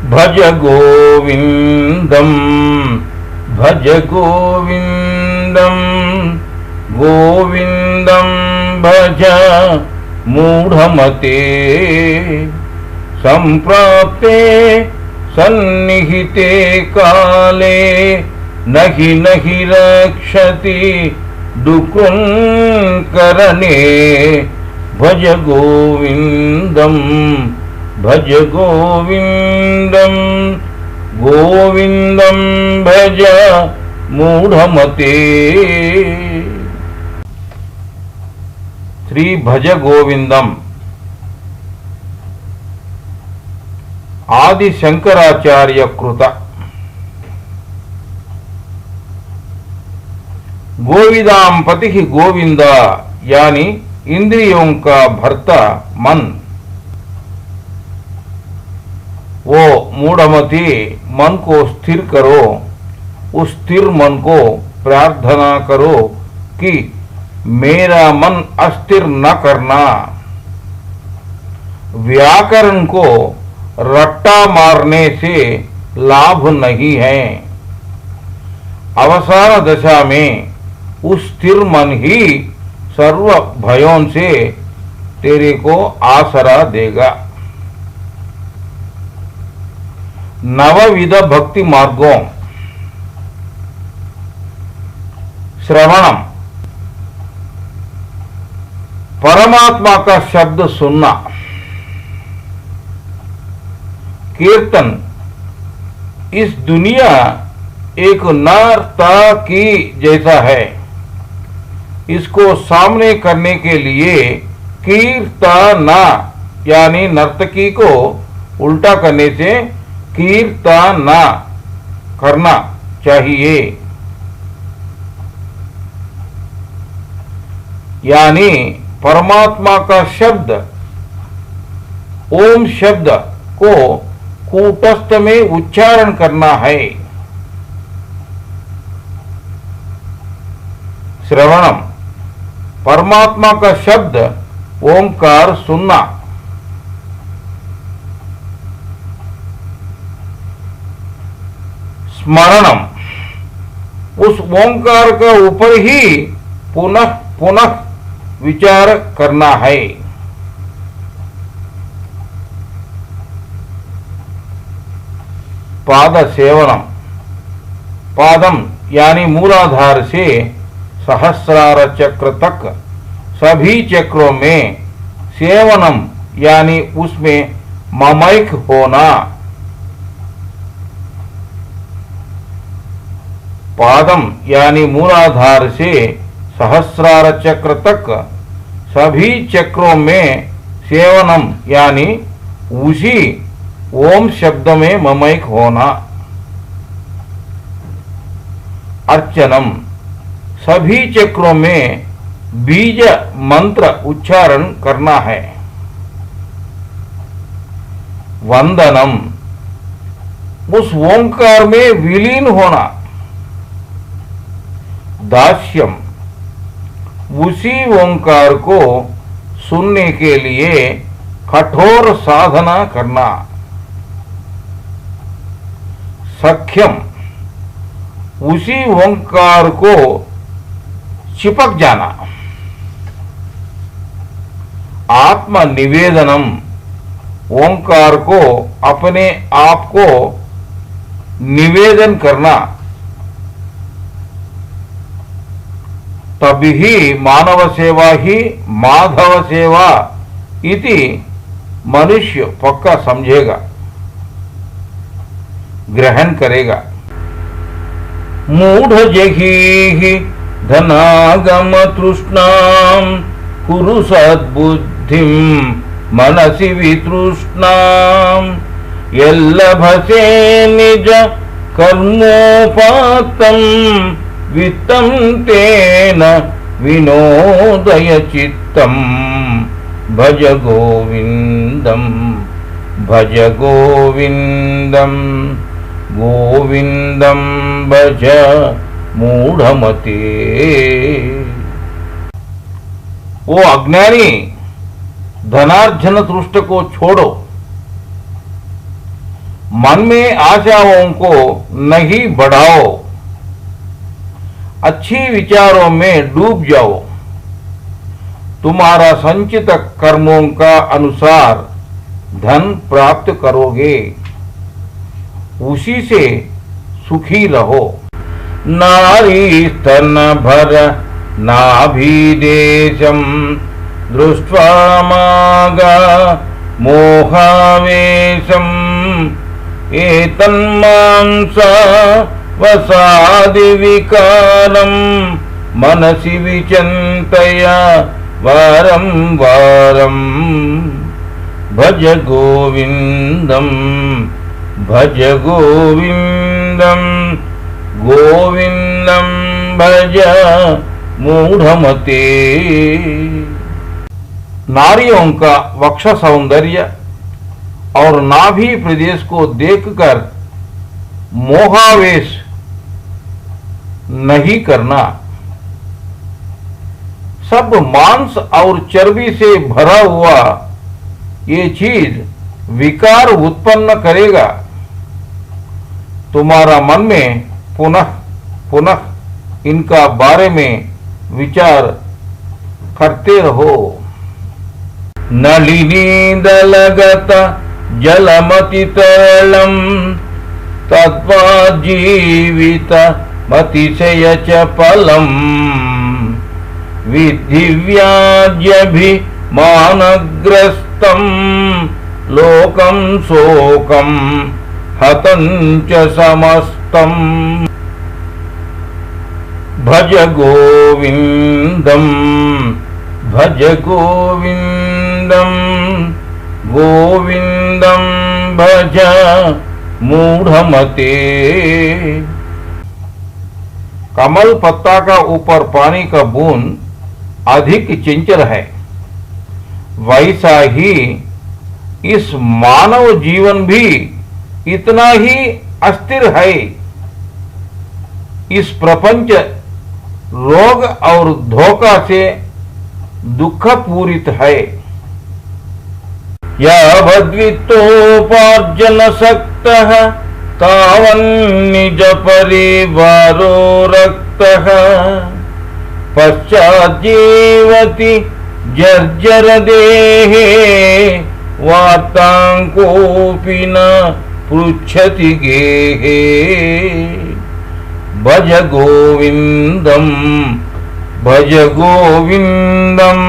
भज गोविंदम भज गोविंदम गोविंदम भज मूढ़मते संप्राप्ते सन्निहिते काले नहि नहि रक्षति दुकुं करणे भज गोविंदम भज गोविंदम गोविंदम भज मूढ़मते। श्री भज गोविंदम आदि शंकराचार्य कृत। गोविदाम पति गोविंदा यानी इंद्रियों का भर्ता मन। वो मूढ़मति मन को स्थिर करो, उस स्थिर मन को प्रार्थना करो कि मेरा मन अस्थिर न करना। व्याकरण को रट्टा मारने से लाभ नहीं है। अवसान दशा में उस स्थिर मन ही सर्व भयों से तेरे को आसरा देगा। नवविध भक्ति मार्गों। श्रवणम परमात्मा का शब्द सुनना। कीर्तन इस दुनिया एक नर्तकी जैसा है, इसको सामने करने के लिए कीर्तना यानी नर्तकी को उल्टा करने से कीर्तना करना चाहिए। यानी परमात्मा का शब्द ओम शब्द को कूटस्थ में उच्चारण करना है। श्रवणम परमात्मा का शब्द ओंकार सुनना। स्मरणम उस ओंकार का ऊपर ही पुनः पुनः विचार करना है। पाद सेवनम पादम यानी मूलाधार से सहस्रार चक्र तक सभी चक्रों में सेवनम यानी उसमें ममैक होना। पादम यानी मूलाधार से सहस्रार चक्र तक सभी चक्रों में सेवनम यानी उसी ओम शब्द में ममैक होना। अर्चनम सभी चक्रों में बीज मंत्र उच्चारण करना है। वंदनम उस ओंकार में विलीन होना। दास्यम उसी ओंकार को सुनने के लिए कठोर साधना करना। सख्यम उसी ओंकार को चिपक जाना। आत्मनिवेदनम ओंकार को अपने आप को निवेदन करना। तभी मानव सेवा ही माधव सेवा इति मनुष्य पक्का समझेगा, ग्रहण करेगा। मूढ़ जही धनागम तृष्णाम कुरु सद्बुद्धिम मनसि वितृष्णाम यल्लभसे निज कर्मोपात्तम वित्तं तेन विनोदय चित्तम भज गोविंदम भज गोविंदम गोविंदम भज मूढ़मते। वो अज्ञानी धनार्जन तृष्ट को छोड़ो, मन में आशाओं को नहीं बढ़ाओ, अच्छी विचारों में डूब जाओ। तुम्हारा संचित कर्मों का अनुसार धन प्राप्त करोगे, उसी से सुखी रहो। नारी स्तन भर नाभिदेशम दृष्ट्वा मागा मोहावेशम एतन्मांसा वसादि विकारम मनसि विचिन्तया वारं वारं भज गोविंदम भज गोविंदम गोविंदम भज मूढ़मते। नारियों का वक्ष सौंदर्य और नाभि प्रदेश को देखकर मोहावेश नहीं करना। सब मांस और चर्बी से भरा हुआ ये चीज विकार उत्पन्न करेगा। तुम्हारा मन में पुनः पुनः इनका बारे में विचार करते रहो। नलिनी दलगत जलमति तरलम तत्वा जीवित मतिशय चपलम विद्धि व्याज्यभि मानग्रस्तम लोकम शोकम हतंच समस्तम भज गोविंदम भज गोविंदम गोविंदम भज मूढ़मते। कमल पत्ता का ऊपर पानी का बूंद अधिक चंचल है, वैसा ही इस मानव जीवन भी इतना ही अस्थिर है। इस प्रपंच रोग और धोखा से दुख पूरित है। यावद्वित्तोपार्जन सक्तः तावन्निज परिवारो रक्तः पश्चाज्जीवति जर्जर देहे वार्तां कोऽपि न पृच्छति गेहे भज गोविंदम भज गोविंदम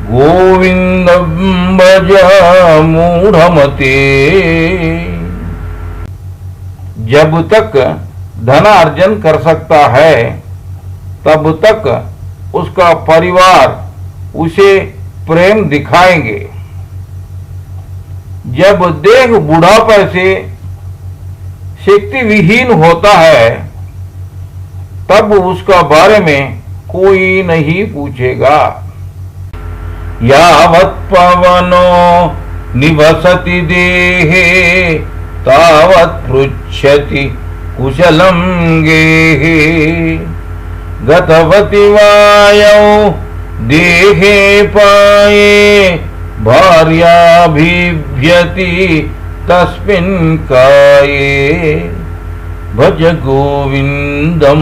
गोविंदम भज मूढ़मते। जब तक धनार्जन कर सकता है तब तक उसका परिवार उसे प्रेम दिखाएंगे। जब देह बुढ़ापे से शक्ति विहीन होता है तब उसका बारे में कोई नहीं पूछेगा। यावत् पवनो निवसति देहे तावत् पृच्छति कुशलं गेहे। गतवति वायौ देहे पाये भार्या बिभ्यति तस्मिन् काये। भज गोविंदम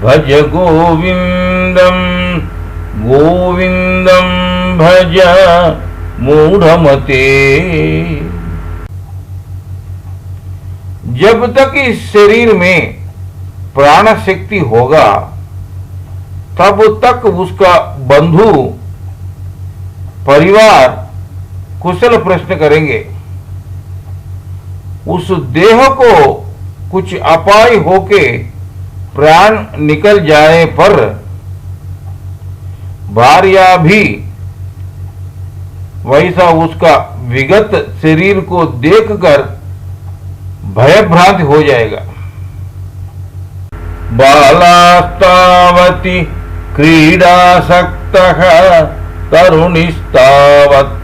भज गोविंदम गोविंदम भज मूढ़मते। जब तक इस शरीर में प्राण शक्ति होगा तब तक उसका बंधु परिवार कुशल प्रश्न करेंगे। उस देह को कुछ अपाय होके प्राण निकल जाए पर भार्या भी वैसा उसका विगत शरीर को देखकर भयभ्रांत हो जाएगा। बालास्तावति क्रीडासक्तः तरुणीस्तावत्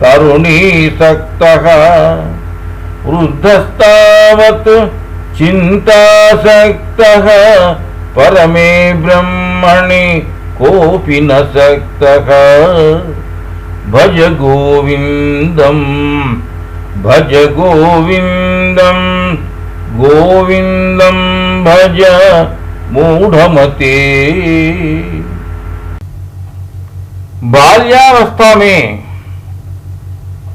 तरुणीसक्तः वृद्धस्तावत् चिंतासक्तः परमे ब्रह्मणि कोऽपि न सक्तः। भज गोविंदम भज गोविंदम गोविंदम भज मूढ़मते। बाल्यावस्था में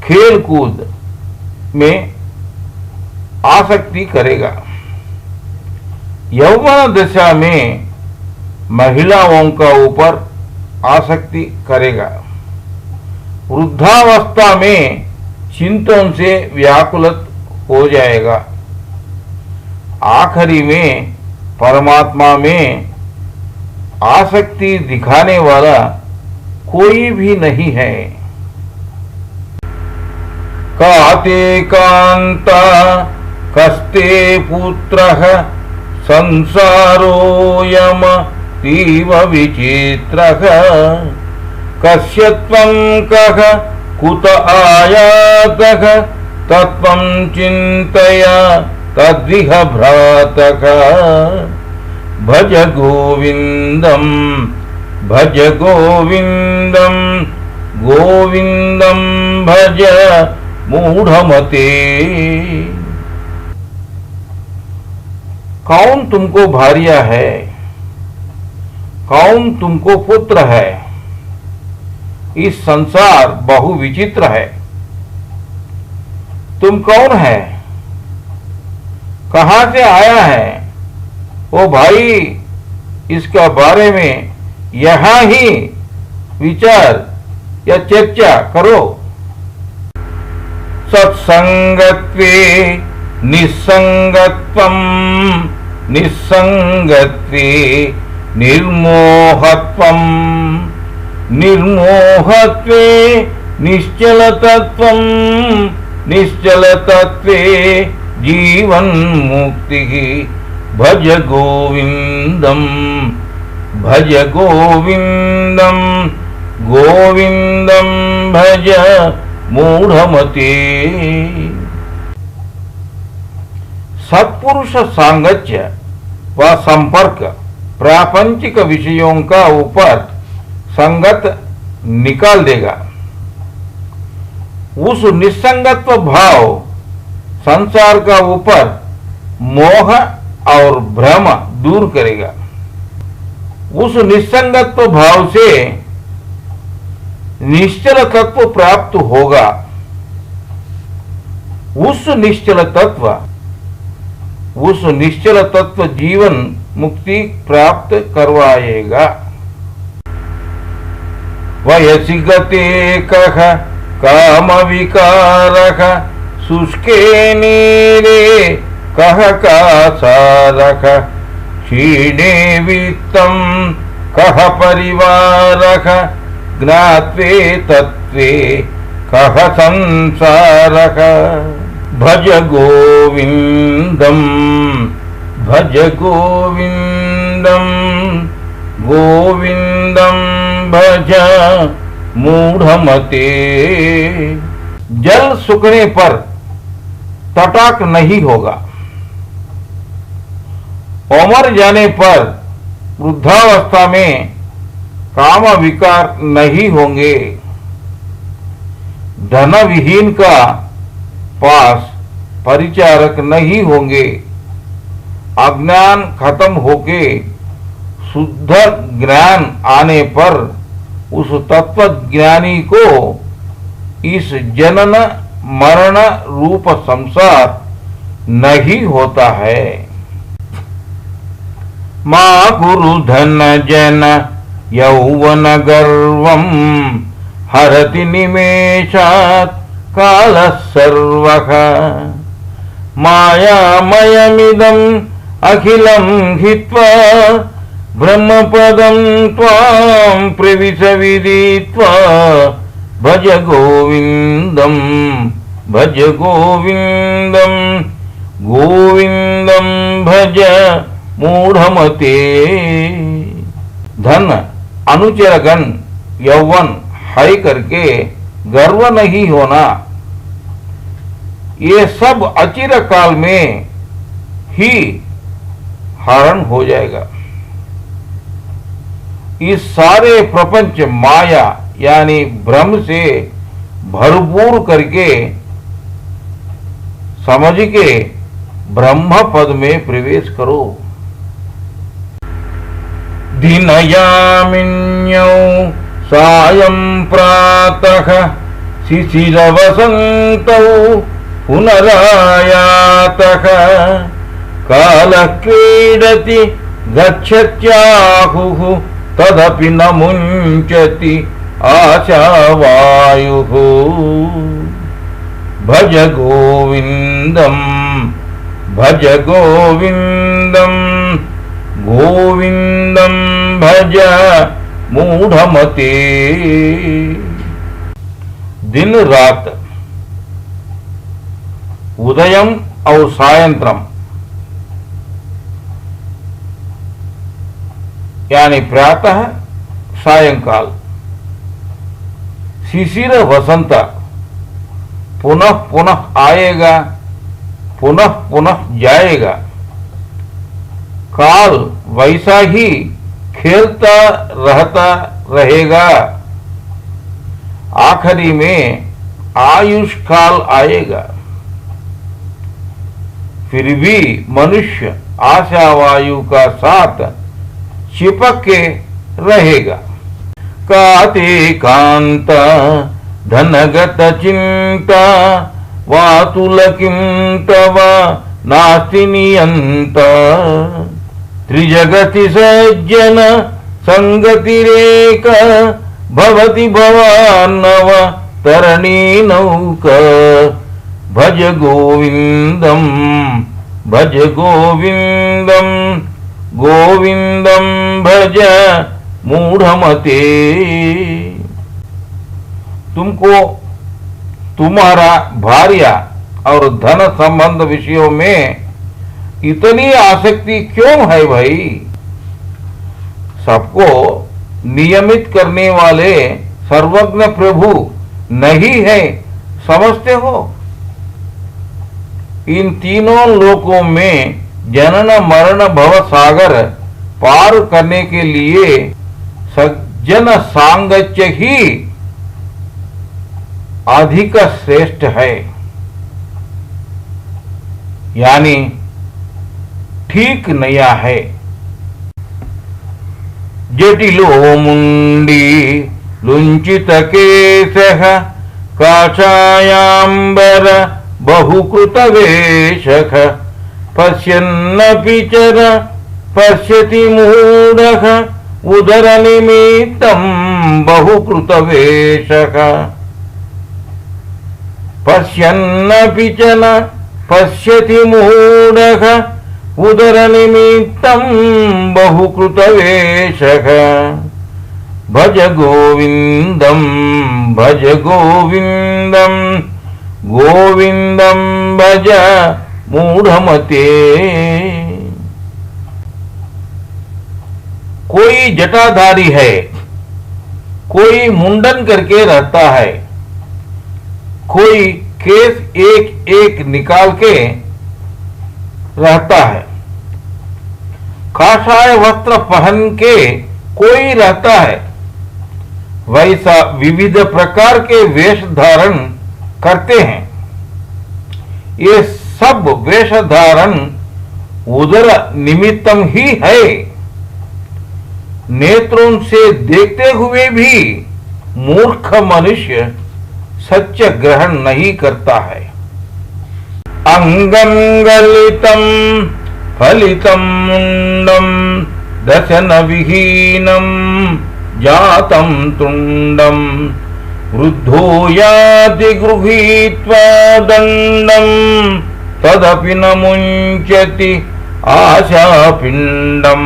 खेल कूद में आसक्ति करेगा। यौवन दशा में महिलाओं का ऊपर आसक्ति करेगा। वृद्धावस्था में चिंतन से व्याकुलित हो जाएगा। आखिरी में परमात्मा में आसक्ति दिखाने वाला कोई भी नहीं है। काते कांता कस्ते पुत्रः संसारोऽयम् तीव विचित्रः। कस्य त्वं कः कुत आयातः तत्त्वं चिन्तय तद्विह भ्रातः। भज गोविंदम भज गोविंदम गोविंदम भज मूढ़मते। कौन तुमको भार्या है, कौन तुमको पुत्र है। इस संसार बहु विचित्र है। तुम कौन है, कहां से आया है, ओ भाई इसका बारे में यहां ही विचार या चर्चा करो। सत्संगत्वे निस्संगत्वं निस्संगत्वे निर्मोहत्वं निर्मोहत्वे निश्चलतत्वं निश्चलतत्वे जीवन मुक्तिः। भज गोविंदम भज गोविंदम गोविंदम भज मूढ़मते। सत्पुरुष सांगत्य व संपर्क प्रापंचिक विषयों का ऊपर संगत निकाल देगा। उस निस्संगत्व भाव संसार का ऊपर मोह और भ्रम दूर करेगा। उस निस्संगत्व भाव से निश्चल तत्व प्राप्त होगा। उस निश्चल तत्व जीवन मुक्ति प्राप्त करवाएगा। वयसि गते कः काम विकारः शुष्के नीरे कः कासारः। क्षीणे वित्तं कः परिवारः ज्ञात्वे तत्त्वे कह संसारः। भज गोविंदम भज गोविंदम गोविंदम भज मूढ़मते। जल सूखने पर तटाक नहीं होगा, उमर जाने पर वृद्धावस्था में काम विकार नहीं होंगे। धन विहीन का पास परिचारक नहीं होंगे। अज्ञान खत्म होके शुद्ध ज्ञान आने पर उस तत्व ज्ञानी को इस जनन मरण रूप संसार नहीं होता है। मां गुरु धन जन यौवन गर्वम हरति निमेषात् काल सर्वः। मायामयमिदं अखिलं हित्वा ब्रह्मपदं त्वां प्रविशविदित्वा। भज गोविंदम भज गोविंदम गोविंदम भज मूढ़मते। धन अनुचरगण यौवन है करके गर्व नहीं होना, ये सब अचिर काल में ही हरण हो जाएगा। इस सारे प्रपंच माया यानी भ्रम से भरपूर करके समझ के ब्रह्म पद में प्रवेश करो। दिनयामिन्यौ सायं प्रातः शिशिरवसन्तौ पुनरायातः। कालः क्रीडति गच्छत्याहुः तदपि न मुञ्चति आशावायुः। भज गोविंदम भज गोविंदम गोविंदम भज मूढ़मते। दिन रात उदयम और सायंत्रम यानी प्रातः सायंकाल। शिशिर वसंत पुनः पुनः आएगा, पुनः पुनः जाएगा। काल वैसा ही खेलता रहता रहेगा। आखिरी में आयुष काल आएगा। फिर भी मनुष्य आशावायु का साथ चिपक के रहेगा। काते कांता धनगत चिंता वातुलकिं तव नास्ति नियंता। त्रिजगति सज्जन संगतिरेक भवति भवान्नव तरणी नौका। भज गोविंदम भज गोविंदम गोविंदम भज मूढ़मते। तुमको तुम्हारा भार्या और धन संबंध विषयों में इतनी आसक्ति क्यों है भाई? सबको नियमित करने वाले सर्वज्ञ प्रभु नहीं है समझते हो? इन तीनों लोकों में जनन मरण भव सागर पार करने के लिए सज्जन सांगत्य ही अधिक श्रेष्ठ है, यानी ठीक नया है। जटिलो मुंडी लुंचित केशः काषायाम्बर बहुकृत वेशः। पश्यन्नपि चर पश्यति मूढः उदर निमित्तं बहुकृत वेशः। पश्यन्नपि च न पश्यति मूढः उदर निमित्तं बहुकृत वेशः। भज गोविंदम भज गोविंदम गोविंदम भज मूढ़मते। कोई जटाधारी है, कोई मुंडन करके रहता है, कोई केस एक एक निकाल के रहता है, काषाय वस्त्र पहन के कोई रहता है, वैसा विविध प्रकार के वेश धारण करते हैं। ये सब वेश धारण उदर निमित्तम ही है। नेत्रों से देखते हुए भी मूर्ख मनुष्य सत्य ग्रहण नहीं करता है। अंगं गलितं फलितं मुंडं दशन विहीनं जातं तुंडं वृद्धो याति गृहीत्वा दंडं तदपि न मुंचति आशापिंडं।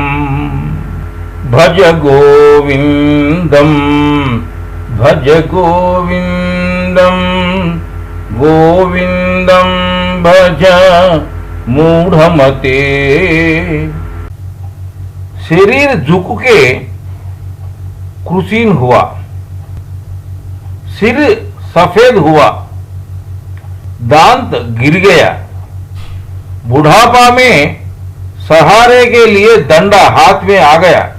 भज गोविंदं भज गोविंदं गोविंदं भज मूढ़मते। शरीर झुक के कुशीन हुआ, सिर सफेद हुआ, दांत गिर गया, बुढ़ापा में सहारे के लिए डंडा हाथ में आ गया,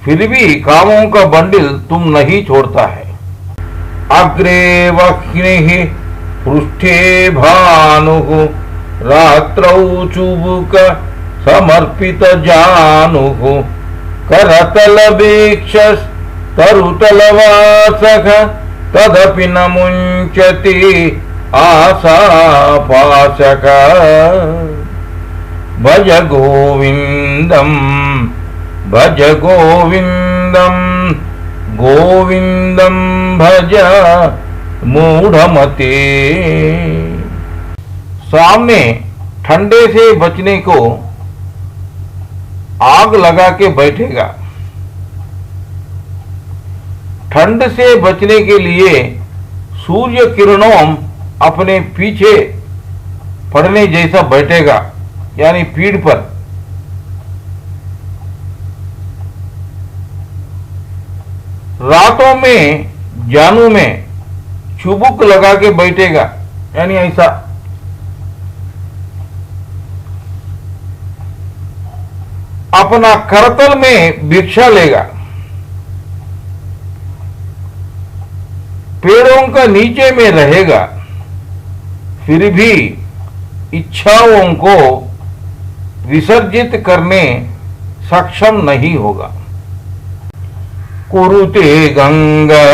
फिर भी कामों का बंडल तुम नहीं छोड़ता है। अग्रे वह्निः पृष्ठे भानुः रात्रौ चुबुक समर्पित जानुः करतल वीक्षस तरुतलवासः तदपि न मुंचति आशापाशक। भज गोविंदं भज गोविंदं गोविंदं भज मूढ़मते। सामने ठंडे से बचने को आग लगा के बैठेगा, ठंड से बचने के लिए सूर्य किरणों अपने पीछे पड़ने जैसा बैठेगा, यानी पीठ पर। रातों में जानू में चुबुक लगा के बैठेगा, यानी ऐसा। अपना करतल में भिक्षा लेगा, पेड़ों का नीचे में रहेगा, फिर भी इच्छाओं को विसर्जित करने सक्षम नहीं होगा। कुरुते गंगा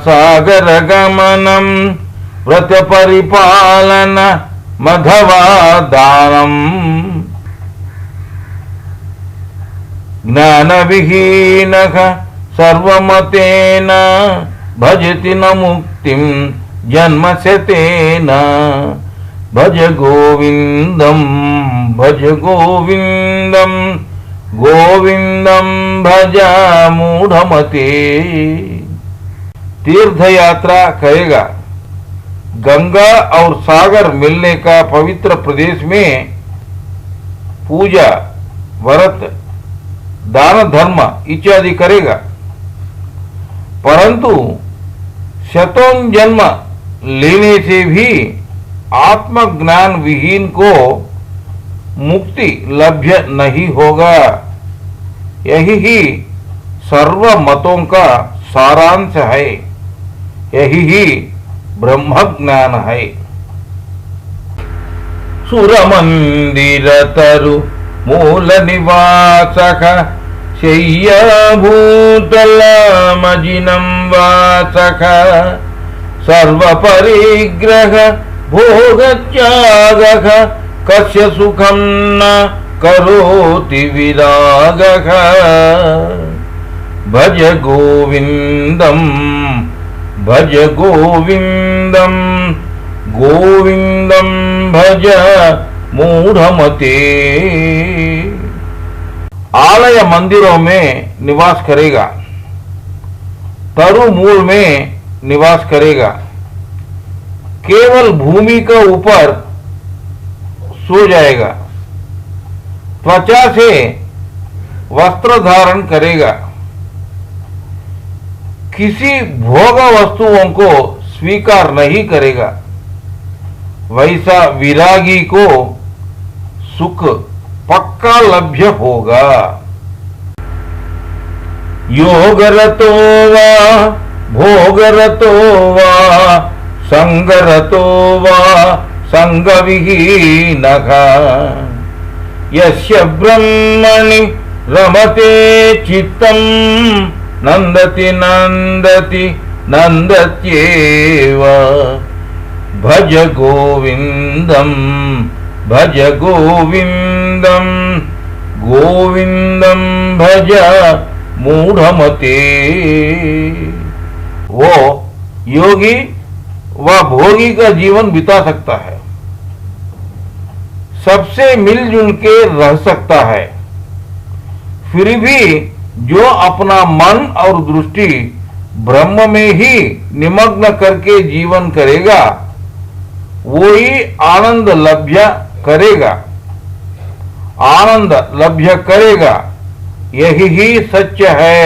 सागर गमनम व्रत परिपालन मधवा दानम ज्ञान विहीनः सर्वमतेन भजति न मुक्तिं जन्मशतेन। भज गोविंदं भज गोविंदं गोविंदं भज मूढ़मते। तीर्थ यात्रा करेगा, गंगा और सागर मिलने का पवित्र प्रदेश में पूजा व्रत दान धर्म इत्यादि करेगा, परंतु शतों जन्म लेने से भी आत्मज्ञान विहीन को मुक्ति लभ्य नहीं होगा। यही ही सर्व मतों का सारांश है, यही ही ब्रह्म ज्ञान है। सुर मंदिर तरु मूल निवासक शय्या भूतल मजिनं वासक सर्व परिग्रह भोग त्यागः कस्य सुखं न करोति विरागः। भज गोविंदं भज गोविंदं गोविंदं भज मूढ़मते। आलय मंदिरों में निवास करेगा, तरु मूल में निवास करेगा, केवल भूमि के ऊपर सो जाएगा, त्वचा से वस्त्र धारण करेगा, किसी भोग वस्तुओं को स्वीकार नहीं करेगा। वैसा विरागी को सुख पक्का लभ्य होगा। योगरतो वा भोगरतो वा संगरतो वा संगविहीनः यस्य ब्रह्मणि रमते चित्तं नंदति नंदति नंदत्येव। भज गोविंदम भज गोविंदम गोविंदम भज मूढ़मते। वो योगी व भोगी का जीवन बिता सकता है, सबसे मिलजुल के रह सकता है, फिर भी जो अपना मन और दृष्टि ब्रह्म में ही निमग्न करके जीवन करेगा वो ही आनंद लभ्य करेगा, आनंद लभ्य करेगा। यही ही सत्य है।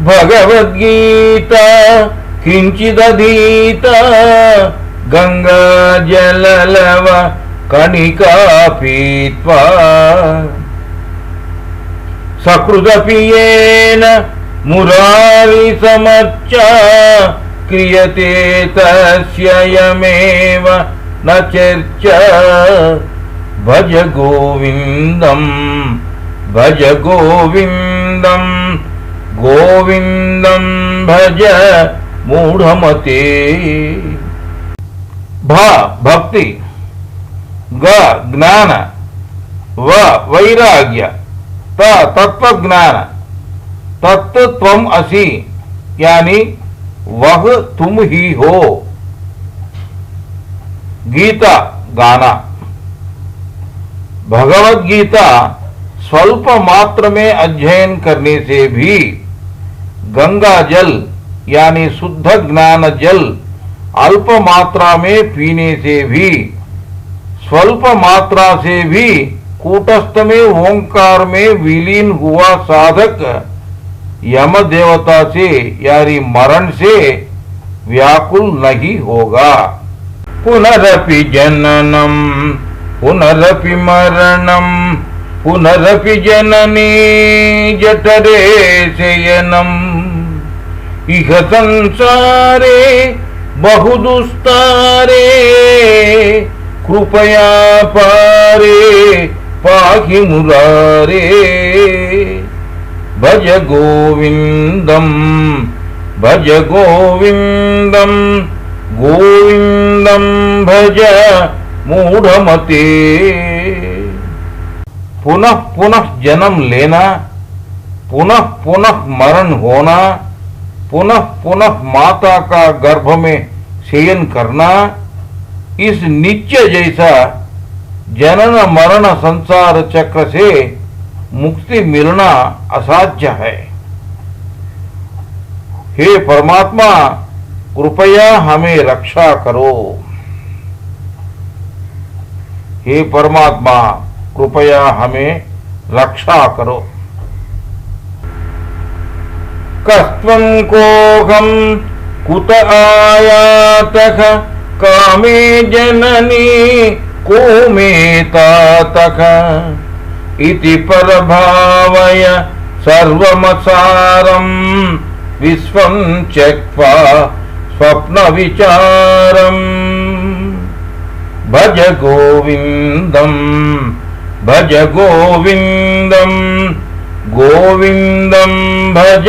भगवद्गीता किंचिदधीता गंगा जललव कणिका पीत्वा सकृदपि येन मुरारि समच्चा क्रियते तस्य यमेव न चर्चा। भज गोविंदम भज गोविंदम गोविंदम भज मूढ़मते। भ भक्ति, ग ज्ञान, व वैराग्य, त तत्व ज्ञान, तत्व त्वम असि यानी वह तुम ही हो। गीता गाना, भगवत गीता स्वल्प मात्र में अध्ययन करने से भी, गंगा जल यानी शुद्ध ज्ञान जल अल्प मात्रा में पीने से भी, स्वल्प मात्रा से भी कूटस्थ में ओंकार में विलीन हुआ साधक यम देवता से यानी मरण से व्याकुल नहीं होगा। पुनरपि जननम पुनरपि मरणम पुनरपि जननी जठरे शयनम। इह संसारे बहुदुस्तारे कृपया पारे पाहि मुरारे। भज गोविंदम भज गोविंदम गोविंदम भज मूढ़मते। पुनः पुनः जन्म लेना, पुनः पुनः मरण होना, पुनः पुनः माता का गर्भ में शयन करना, इस नित्य जैसा जनन मरण संसार चक्र से मुक्ति मिलना असाध्य है। हे परमात्मा, कृपया हमें रक्षा करो। हे परमात्मा, कृपया हमें रक्षा करो। कस्त्वं कोऽहं कुत आयातः कामे जननी को मे तातः इति परभावय सर्वमसारं विश्वं त्यक्त्वा स्वप्नविचारम्। भज गोविंदम भज गोविंदम गोविंदम भज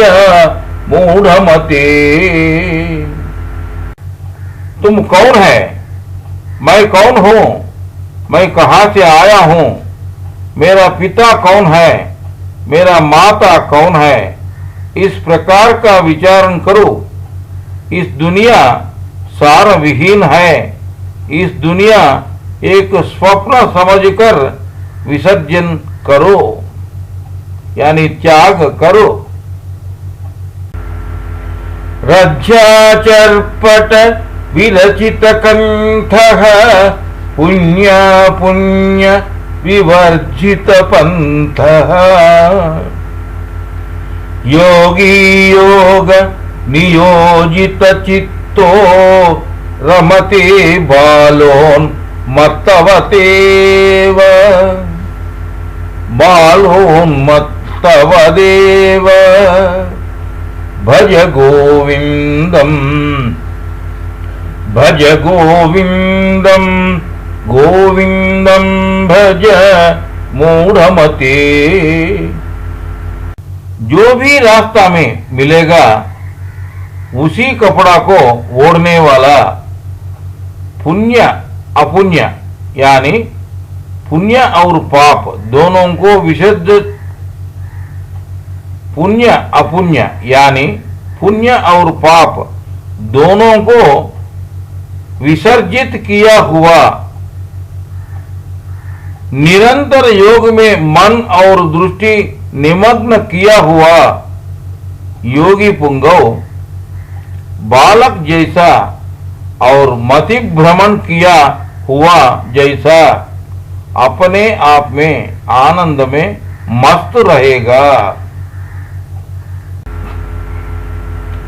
मूढ़मते। तुम कौन है? मैं कौन हूं? मैं कहां से आया हूं? मेरा पिता कौन है? मेरा माता कौन है? इस प्रकार का विचारण करो। इस दुनिया सार विहीन है। इस दुनिया एक स्वप्न समझकर विसर्जन करो यानी त्याग करो। रज्जाचर्पट विरचित कंठः पुण्य पुण्य विवर्जित पंथः योगी योग नियोजित चित्तो रमते बालोन्मत्तवतेव बालोन्मत्तवदेव भज गोविंदम् गोविंदम भज मूढ़मते। जो भी रास्ता में मिलेगा उसी कपड़ा को ओढ़ने वाला पुण्य अपुण्य यानी पुण्य और पाप दोनों को विशुद्ध पुण्य अपुण्य यानी पुण्य और पाप दोनों को विसर्जित किया हुआ निरंतर योग में मन और दृष्टि निमग्न किया हुआ योगी पुंगव बालक जैसा और मति भ्रमण किया हुआ जैसा अपने आप में आनंद में मस्त रहेगा।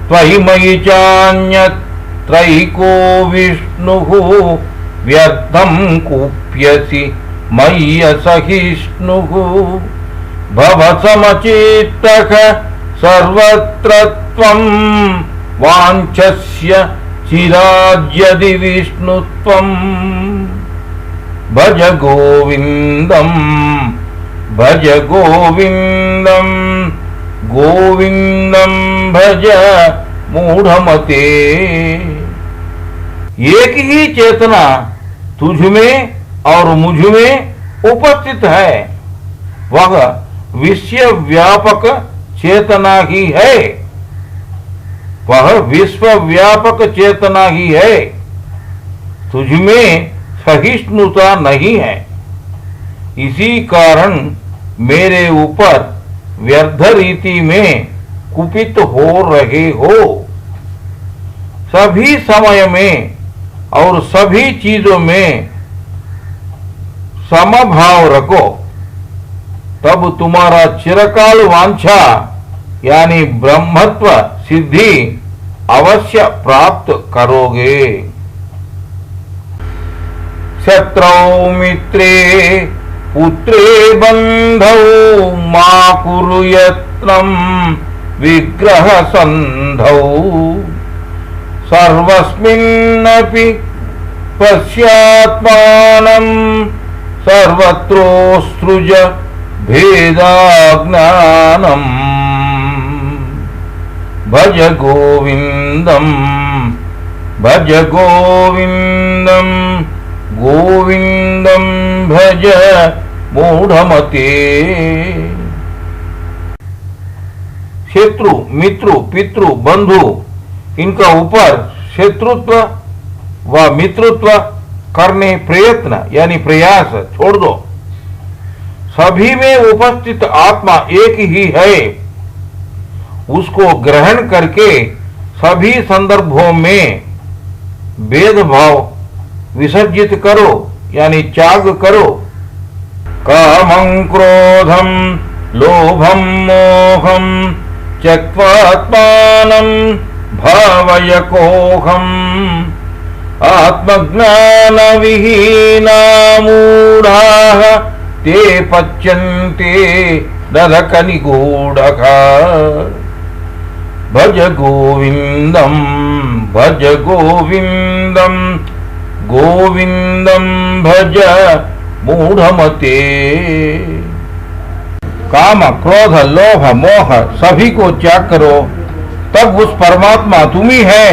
त्वयि मयि चान्यत् त्रैको विष्णुः व्यर्थं कूप्यसि मय्यसहिष्णुः भवसमचित्तः सर्वत्र त्वं वाञ्छस्य चिराद्यदि विष्णुत्वं भज गोविंदम् गोविंदम भज मूढ़मते। एक ही चेतना तुझ में और मुझ में उपस्थित है, वह विश्व व्यापक चेतना ही है, वह विश्व व्यापक चेतना ही है। तुझ में सहिष्णुता नहीं है, इसी कारण मेरे ऊपर व्यर्थ रीति में कुपित हो रहे हो। सभी समय में और सभी चीजों में समभाव रखो, तब तुम्हारा चिरकाल वांछा यानी ब्रह्मत्व सिद्धि अवश्य प्राप्त करोगे। शत्रौ मित्रे पुत्रे बंधौ मा कुरु यत्नं विग्रह संधौ सर्वस्मिन्नपि पश्यात्मानं सर्वत्रोऽसृज भेदाज्ञानम् भज गोविंदम गोविंदम भज मूढ़मते। शत्रु मित्रु पितृ बंधु इनका ऊपर शत्रुत्व व मित्रत्व करने प्रयत्न यानी प्रयास छोड़ दो। सभी में उपस्थित आत्मा एक ही है, उसको ग्रहण करके सभी संदर्भों में भेदभाव विसर्जित करो यानी त्याग करो। कामं क्रोधं लोभं मोहं त्यक्त्वात्मानं भावय कोऽहम् आत्मज्ञानविहीना मूढाः ते पच्यन्ते नरकनिगूढः भज गोविंदम गोविंदम भज मूढ़मते। काम क्रोध लोभ मोह सभी को त्याग करो, तब उस परमात्मा तुम ही है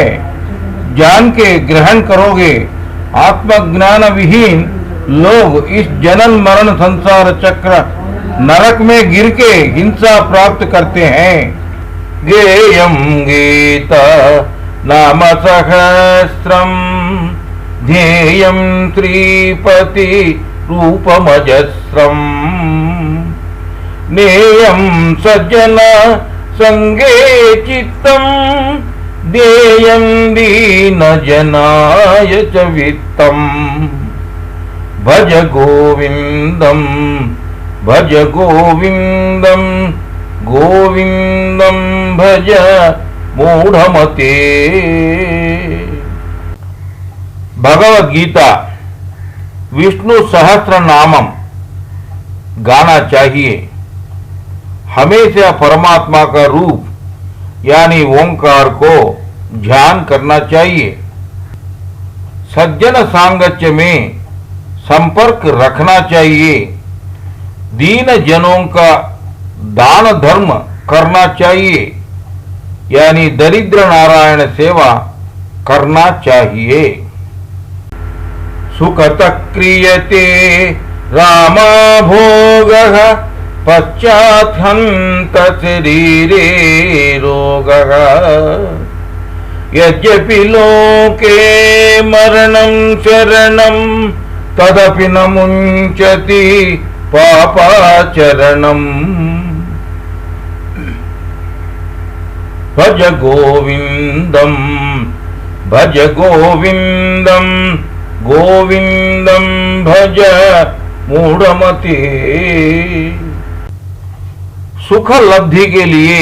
जान के ग्रहण करोगे। आत्मज्ञान विहीन लोग इस जनन मरण संसार चक्र नरक में गिर के हिंसा प्राप्त करते हैं। गेयं गीता नाम सहस्रम ध्येयं त्रिपति रूपमजस्रम नेयं सज्जन संगे चित्तं देयं दीनजनाय च वित्तम् भज गोविंदम भज गोविंदम गोविंदम भज मूढ़मते। भगवत गीता विष्णु सहस्त्र नामम गाना चाहिए। हमेशा परमात्मा का रूप यानी ओंकार को ध्यान करना चाहिए। सज्जन सांगत्य में संपर्क रखना चाहिए। दीन जनों का दान धर्म करना चाहिए यानी दरिद्र नारायण सेवा करना चाहिए। सुखत क्रियते रामा भोगः पश्चात् हन्त शरीरे रोगः यद्यपि लोके मरणं शरणं तदपि न मुञ्चति पापाचरणम् भज गोविंदम भज गोविंदम गोविंदम भज मूढ़मते। सुख लब्धि के लिए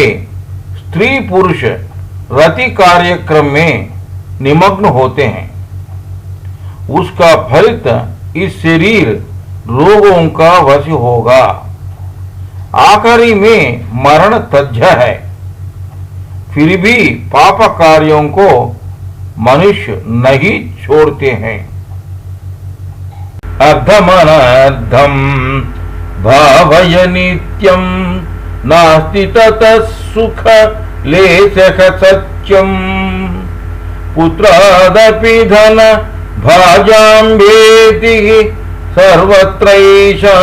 स्त्री पुरुष रति कार्यक्रम में निमग्न होते हैं। उसका फलित इस शरीर रोगों का वश होगा। आखिरी में मरण तथ्य है। फिर भी पाप कार्यों को मनुष्य नहीं छोड़ते हैं। अर्धमनर्धम भावय नित्यम नास्ति ततः सुख लेशः सत्यम पुत्रादपि धन भाजां भेति सर्वत्रैषा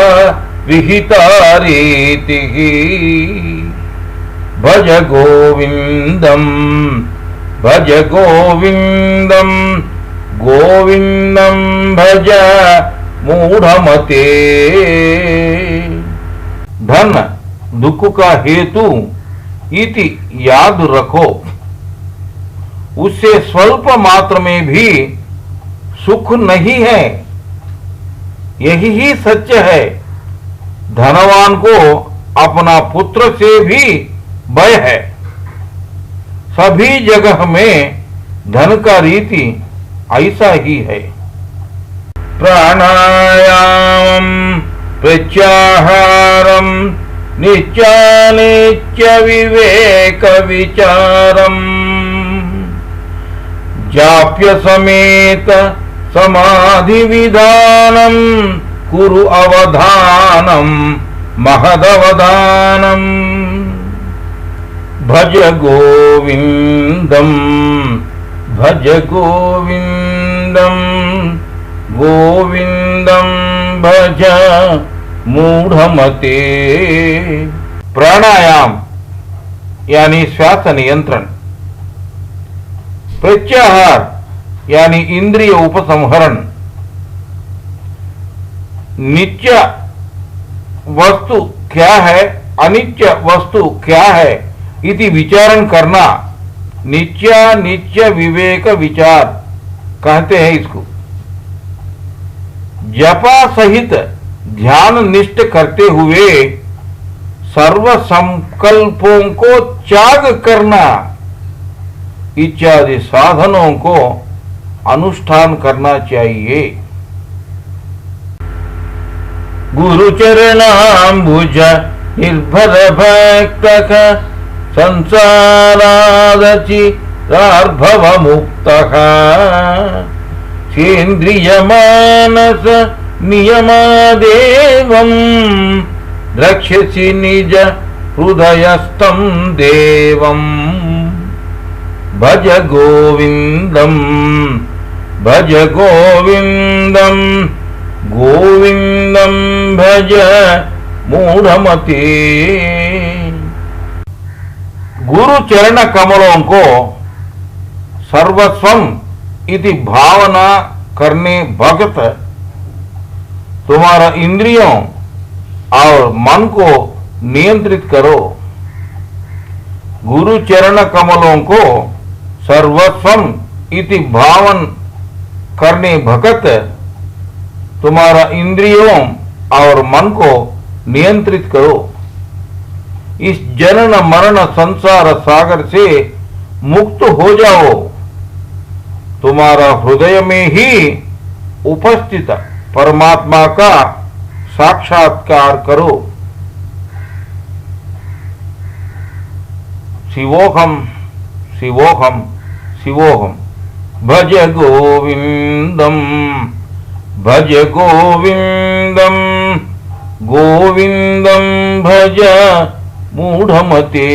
विहिता रीतिः भज गोविंदम भज गोविंदम गोविंदम भज मूढ़मते। धन दुख का हेतु इति याद रखो। उससे स्वल्प मात्र में भी सुख नहीं है। यही ही सत्य है। धनवान को अपना पुत्र से भी भय है। सभी जगह में धन का रीति ऐसा ही है। प्राणायाम प्रत्याहारम नित्यानित्य विवेक विचारम जाप्य समेत समाधि विधानम कुरु अवधानम महदवधानम भज गोविंदम भज गोविंदम गोविंदम भज मूढ़मते। प्राणायाम यानी श्वास नियंत्रण, प्रत्याहार यानी इंद्रिय उपसंहरण, नित्य वस्तु क्या है अनित्य वस्तु क्या है इति विचारण करना नित्य विवेक विचार कहते हैं इसको। जपा सहित ध्यान निष्ठ करते हुए सर्व संकल्पों को त्याग करना इत्यादि साधनों को अनुष्ठान करना चाहिए। गुरु चरणाम्बुज निर्भर भक्तः संसारादचिरार्भव मुक्तः सेन्द्रिय मानस नियमादेवं द्रक्ष्यसि निज हृदयस्थं देवं भज गोविंदम भज गोविंदम गोविंदम भज मूढ़मते। गुरु चरण कमलों को सर्वस्वम इति भावना करने भक्त तुम्हारा इंद्रियों और मन को नियंत्रित करो। गुरु चरण कमलों को सर्वस्वम इति भावन करने भगत तुम्हारा इंद्रियों और मन को नियंत्रित करो। इस जनन मरण संसार सागर से मुक्त हो जाओ। तुम्हारा हृदय में ही उपस्थित परमात्मा का साक्षात्कार करो। शिवोहम शिवोहम शिवोहम भज गोविंदम भज गोविंदम गोविंदम भज मूढ़मते।